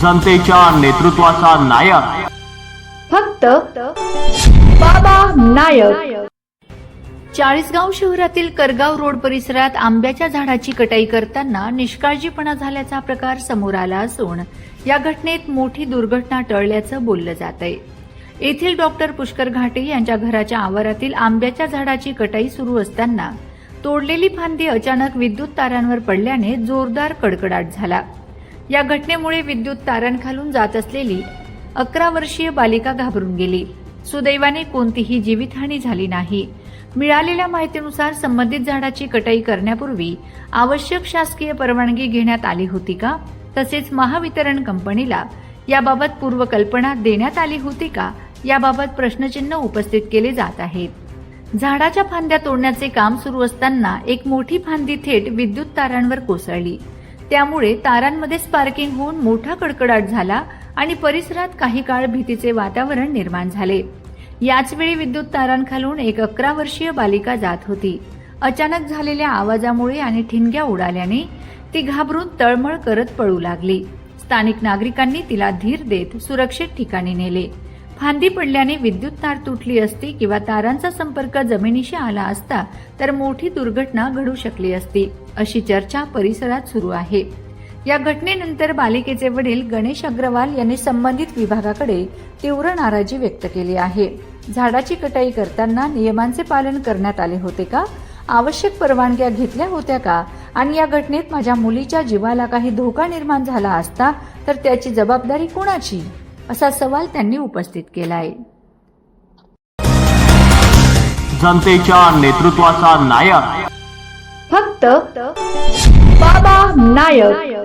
जनतेच्या नेतृत्वाचा नायक फक्त बाबा नायक। चाळीसगाव शहरातील करगाव रोड परिसरात आंब्याच्या झाडाची कटाई करताना निष्काळजीपणा झाल्याचा प्रकार समोर आला असून या घटनेत मोठी दुर्घटना टळल्याचं बोललं जात आहे। येथील डॉक्टर पुष्कर घाटे यांच्या घराच्या आवारातील आंब्याच्या झाडाची कटाई सुरू असताना तोडलेली फांदी अचानक विद्युत तारांवर पडल्याने जोरदार कडकडाट झाला। या घटनेमुळे विद्युत तारांखालून जात असलेली 11 वर्षीय बालिका घाबरून गेली। सुदैवाने कोणतीही जीवितहानी झाली नाही। मिळालेल्या माहितीनुसार संबंधित झाडाची कटाई करण्यापूर्वी आवश्यक शासकीय परवानगी घेण्यात आली होती का, तसेच महावितरण कंपनीला याबाबत पूर्वकल्पना देण्यात आली होती का, याबाबत प्रश्नचिन्ह उपस्थित केले जात आहेत। झाडाच्या फांद्या तोडण्याचे काम सुरू असताना एक मोठी फांदी थेट विद्युत तारांवर कोसळली। त्यामुळे तारांमध्ये स्पार्किंग होऊन मोठा कडकडाट झाला आणि परिसरात काही काळ भीतीचे वातावरण निर्माण झाले। याचवेळी विद्युत तारांखालून एक 11 वर्षीय बालिका जात होती। अचानक झालेल्या आवाजामुळे आणि ठिणग्या उडाल्याने ती घाबरून तळमळ करत पळू लागली। स्थानिक नागरिकांनी तिला धीर देत सुरक्षित ठिकाणी नेले। फांदी पडल्याने विद्युत तार तुटली असती किंवा तारांचा संपर्क जमिनीशी आला असता तर मोठी दुर्घटना घडू शकली असती, अशी चर्चा परिसरात सुरू आहे। या घटनेनंतर बालिकेचे वडील गणेश अग्रवाल यांनी संबंधित विभागाकडे तीव्र नाराजी व्यक्त केली आहे। झाडाची कटाई करताना नियमांचे पालन करण्यात आले होते का, आवश्यक परवानग्या घेतल्या होत्या का, आणि या घटनेत माझ्या मुलीच्या जीवाला काही धोका निर्माण झाला असता तर त्याची जबाबदारी कोणाची, असा सवाल त्यांनी उपस्थित केलाय। जनतेच्या नेतृत्वाचा नायक फक्त बाबा नायक।